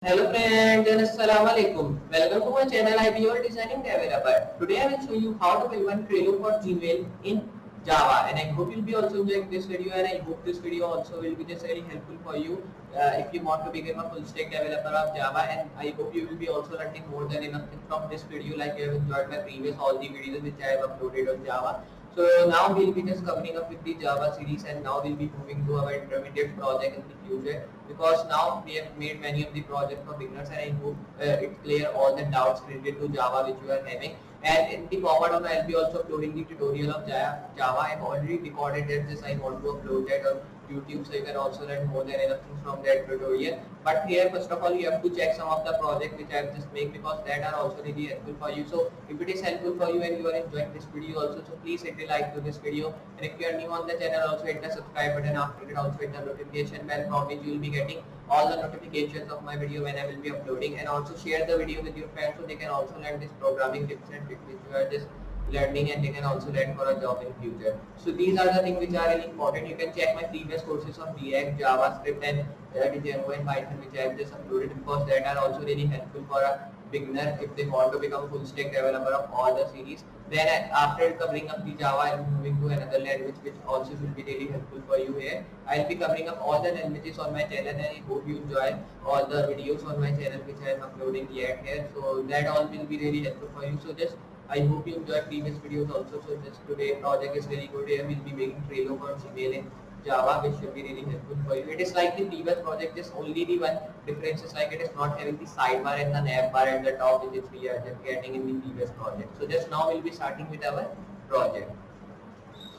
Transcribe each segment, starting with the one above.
Hello friends and Assalamu alaikum. Welcome to my channel. I am your designing developer. Today I will show you how to build one Trello for Gmail in Java, and I hope you'll be also enjoying this video, and I hope this video also will be just very helpful for you if you want to become a full stack developer of Java, and I hope you will be also learning more than enough from this video, like you have enjoyed my previous all the videos which I have uploaded on Java. So now we'll be just covering up with the Java series, and now we'll be moving to our intermediate project in the future, because now we have made many of the projects for beginners, and I hope it clear all the doubts related to Java which you are having. And in the forward on, I'll be also uploading the tutorial of Java. I've already recorded it, just I want to upload that on YouTube, so you can also learn more than enough things from that tutorial. But here, first of all, you have to check some of the projects which I've just made, because that are also really helpful for you. So if it is helpful for you and you are enjoying this video also, so please hit a like to this video. And if you are new on the channel, also hit the subscribe button. After it, also hit the notification bell, from which you will be getting all the notifications of my video when I will be uploading. And also share the video with your friends, so they can also learn this programming tips and tricks which you are just learning, and they can also learn for a job in future. So these are the things which are really important. You can check my previous courses of React, JavaScript, and Django and Python which I have just uploaded, because that are also really helpful for a beginner if they want to become full stack developer of all the series. Then after covering up the Java, I will be moving to another language which also will be really helpful for you here. I will be covering up all the languages on my channel, and I hope you enjoy all the videos on my channel which I am uploading yet here. So that all will be really helpful for you. So just I hope you enjoyed previous videos also. So this today project is very good. Here we'll be making Trello for Gmail in Java, which should be really helpful for you. It is like the previous project, just only the one difference is like it is not having the sidebar and the nav bar at the top, which we are just getting in the previous project. So just now we'll be starting with our project.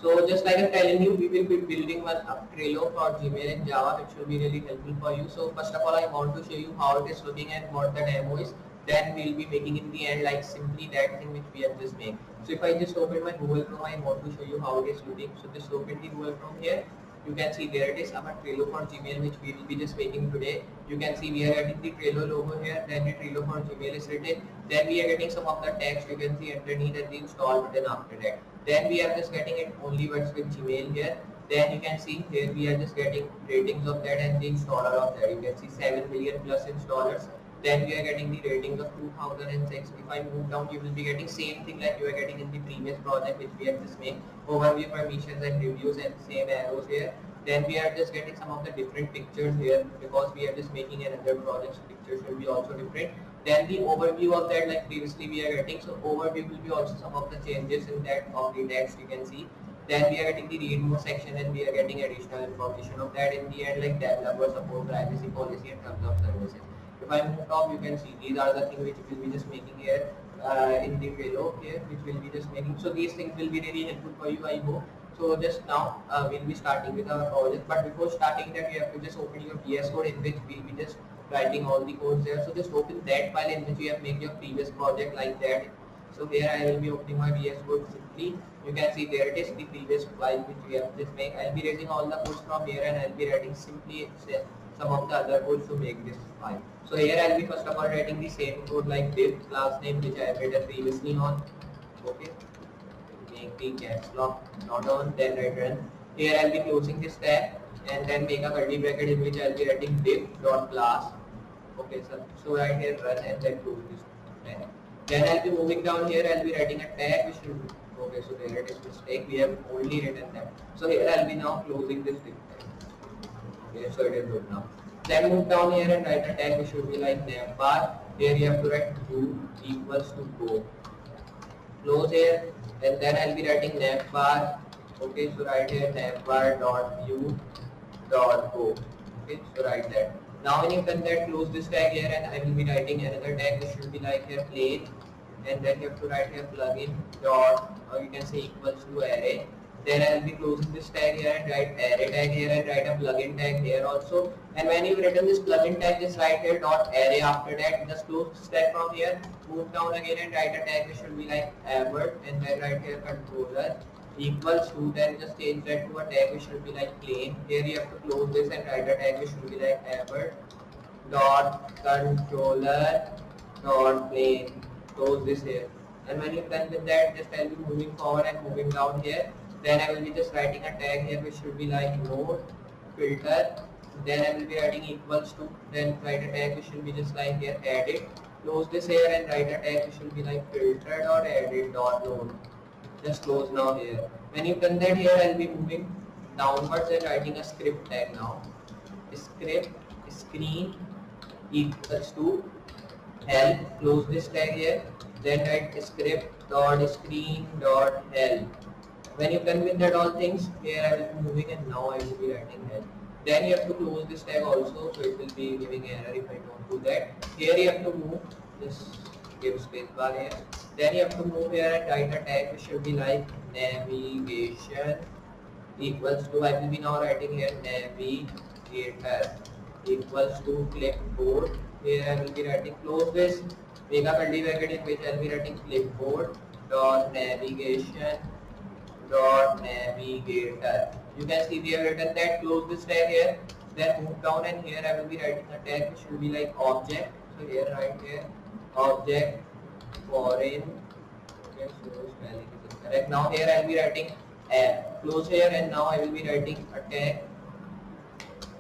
So just like I'm telling you, we will be building one Trello for Gmail in Java, which will be really helpful for you. So first of all, I want to show you how it is looking and what the demo is. Then we'll be making in the end like simply that thing which we have just made. So if I just open my Google Chrome, I want to show you how it is looking. So just open the Google Chrome here. You can see there it is, our Trello for Gmail, which we will be just making today. You can see we are getting the Trello logo here, then the Trello for Gmail is written. Then we are getting some of the text you can see underneath, and the install button after that. Then we are just getting it only works with Gmail here. Then you can see here we are just getting ratings of that and the installer of that. You can see 7 million plus installers. Then we are getting the ratings of 2006. If I move down, you will be getting same thing like you are getting in the previous project which we have just made. Overview, permissions and reviews, and same arrows here. Then we are just getting some of the different pictures here, because we are just making another project, so pictures will be also different. Then the overview of that, like previously we are getting, so overview will be also some of the changes in that of the text you can see. Then we are getting the read more section, and we are getting additional information of that in the end, like developer support, privacy policy, and terms of services. If I move top, you can see these are the things which will be just making here in the Trello here, which will be just making. So these things will be really helpful for you, I hope. So just now we'll be starting with our project, but before starting that, you have to just open your VS Code, in which we'll be just writing all the codes there. So just open that file in which you have made your previous project like that. So here I will be opening my VS Code simply. You can see there it is, the previous file which we have just made. I'll be raising all the codes from here, and I'll be writing simply some of the other codes to make this file. So here I'll be first of all writing the same code like div class name which I have written previously on. Okay. Make the caps lock not on, then write run. Here I'll be closing this tab, and then make a curly bracket in which I'll be writing div dot class. Okay, sir. So right here run, and then close this tab. Then I'll be moving down here. I'll be writing a tag which should. Okay, so there it is mistake. We have only written that. So here I'll be now closing this div tag. Okay, so it is good now. Then move down here and write a tag which should be like navbar. Here you have to write do equals to go. Close here, and then I'll be writing navbar. Okay, so write here navbar dot view dot go. Okay, so write that. Now when you done that, close this tag here, and I will be writing another tag which should be like here plain, and then you have to write here plugin dot, or you can say equals to array. Then I will be closing this tag here and write array tag here, and write a plugin tag here also. And when you've written this plugin tag, just write here dot array after that. Just close this tag from here, move down again and write a tag which should be like avert, and then write here controller equals to, then just change that to a tag which should be like plain. Here you have to close this and write a tag which should be like avert dot controller dot plain. Close this here. And when you're done with that, just I'll be moving forward and moving down here. Then I will be just writing a tag here which should be like node filter then I will be writing equals to, then write a tag which will be just like here edit, close this here and write a tag which will be like filter dot edit dot node. Just close now here. When you've done that here, I'll be moving downwards and writing a script tag now. Script screen equals to help, close this tag here, then write script dot screen dot help. When you're done with that all things, here I will be moving and now I will be writing help. Then you have to close this tag also, so it will be giving error if I don't do that. Here you have to move, just give space bar here. Then you have to move here and write a tag which should be like navigation equals to, I will be now writing here navigator equals to clipboard. Here I will be writing, close this, make a curly bracket in which I will be writing clipboard dot navigation dot navigator. You can see we have written that, close this tag here, then move down and here I will be writing a tag which will be like object. So here right here object foreign, okay, so spelling is incorrect. Now here I will be writing close here and now I will be writing a tag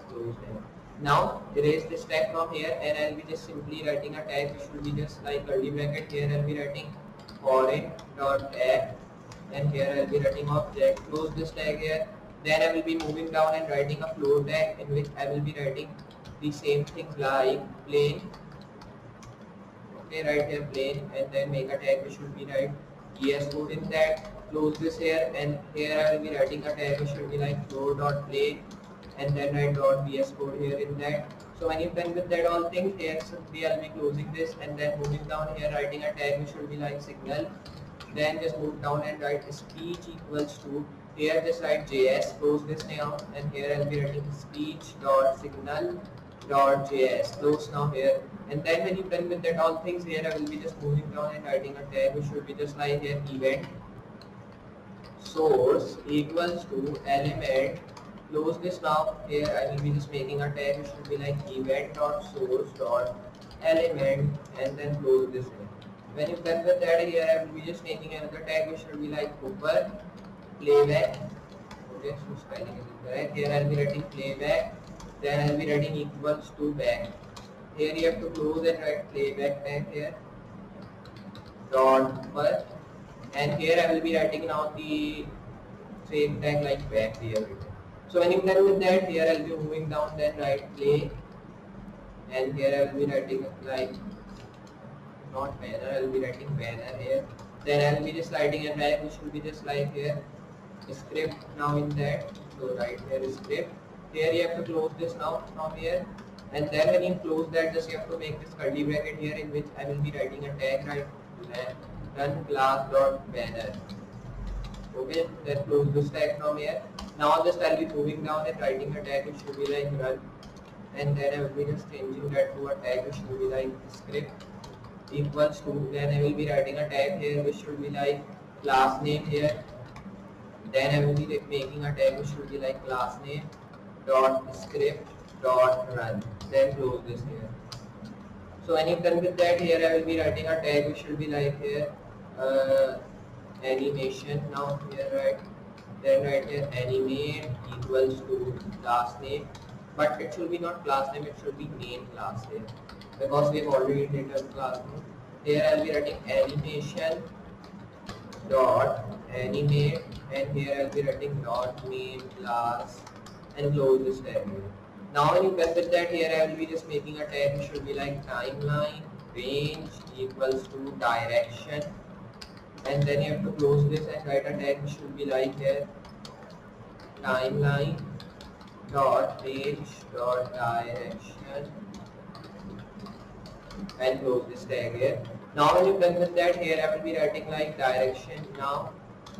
close here. Now erase this tag from here and I will be just simply writing a tag which will be just like curly bracket. Here I will be writing foreign dot tag and here I will be writing object, close this tag here. Then I will be moving down and writing a float tag in which I will be writing the same thing like plain, okay, right here plain, and then make a tag which should be write VS code in that, close this here and here I will be writing a tag which should be like flow.play and then write .VS code here in that. So when you're done with that all things, here simply I'll be closing this and then moving down here writing a tag which should be like signal. Then just move down and write speech equals to, here just write JS, close this now and here I'll be writing speech.signal.js, close now here. And then when you're done with that all things, here I will be just moving down and writing a tag which should be just like here event source equals to element, close this now. Here I will be just making a tag which should be like event.source.element and then close this here. When you're done with that, here I will be just making another tag which should be like Cooper playback, okay, so spelling is incorrect. Here I will be writing playback, then I will be writing equals to back. Here you have to close and write playback tag here dot per, and here I will be writing now the same tag like back here. So when you're done with that, here I will be moving down, then write play, and here I will be writing like not banner, I will be writing banner here. Then I will be just writing a tag which will be just like here script now in that. So right here is script. Here you have to close this now from here, and then when you close that, just you have to make this curly bracket here in which I will be writing a tag right run class dot banner. Okay, then close this tag from here. Now just I'll be moving down and writing a tag which should be like run, and then I will be just changing that to a tag which should be like script equals to, then I will be writing a tag here which should be like class name here. Then I will be making a tag which should be like class name dot script dot run, then close this here. So when you're done with that, here I will be writing a tag which should be like here animation. Now here right, then right here animate equals to class name, but it should be not class name, it should be main class here because we have already written class name. Here I will be writing animation dot animate, and here I will be writing dot main class and close this tag here. Now when you done with that, here I will be just making a tag which should be like timeline range equals to direction, and then you have to close this and write a tag which should be like here timeline dot range dot direction and close this tag here. Now when you're done with that, here I will be writing like direction now,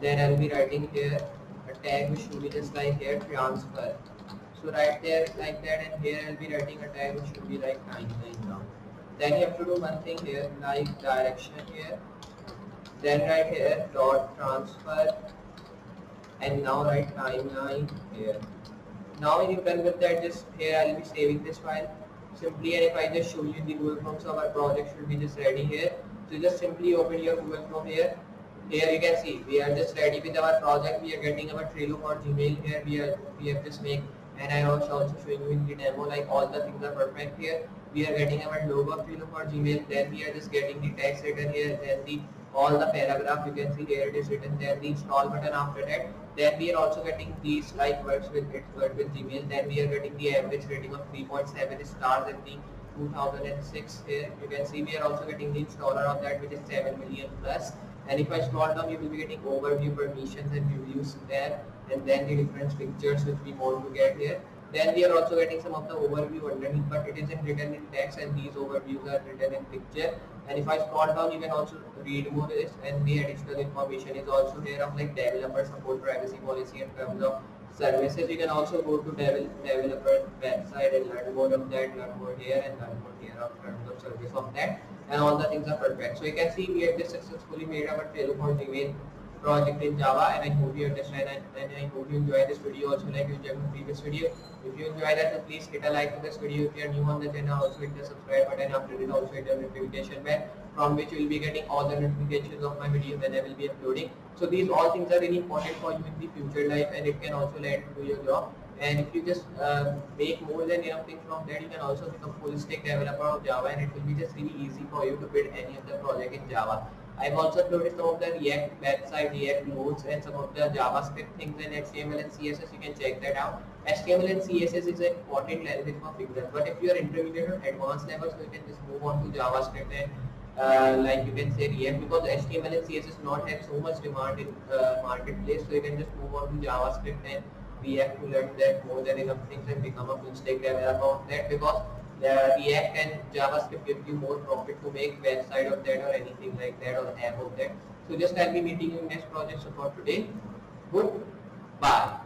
then I will be writing here a tag which should be just like here transfer. So right there like that, and here I will be writing a tag which should be like timeline now. Then you have to do one thing here like direction here, then right here dot transfer, and now write timeline here. Now when you're done with that, just here I will be saving this file simply, and if I just show you the Google Forms of our project should be just ready here. So just simply open your Google Form here. Here you can see we are just ready with our project. We are getting our Trello for Gmail here. We have just made and I was also showing you in the demo, like all the things are perfect here. We are getting our logo of Trello for Gmail, then we are just getting the text written here, then the all the paragraph you can see here it is written, then the install button after that. Then we are also getting these like works with Gmail. Then we are getting the average rating of 3.7 stars in the 2006 here. You can see we are also getting the installer of that, which is 7 million plus. And if I scroll down, you will be getting overview, permissions and reviews there, and then the different pictures which we want to get here. Then we are also getting some of the overview underneath, but it isn't written in text, and these overviews are written in picture. And if I scroll down, you can also read more this, and the additional information is also here of like developer support, privacy policy in terms of services. You can also go to developer website and learn more of that, learn more here and learn more here of terms of service of that, and all the things are perfect. So you can see we have just successfully made our Trello for Gmail project in Java, and I hope you understand, and I hope you enjoy this video also like you enjoyed my previous video. If you enjoy that, then please hit a like to this video. If you are new on the channel, also hit the subscribe button. After it, also hit the notification bell, from which you will be getting all the notifications of my video when I will be uploading. So these all things are really important for you in the future life, and it can also lead to your job. And if you just make more than enough things from that, you can also become full stack developer of Java, and it will be just really easy for you to build any of the project in Java. I've also uploaded some of the React website, React nodes, and some of the JavaScript things in HTML and CSS. You can check that out. HTML and CSS is an important language for beginners, but if you are intermediate or advanced level, so you can just move on to JavaScript and like you can say React, because HTML and CSS not have so much demand in marketplace, so you can just move on to JavaScript and React to learn that more than enough things and become a full stack developer of that, because React and JavaScript give you more profit to make website of that or anything like that or app of that. So just I'll be meeting you in next project. So for today, goodbye.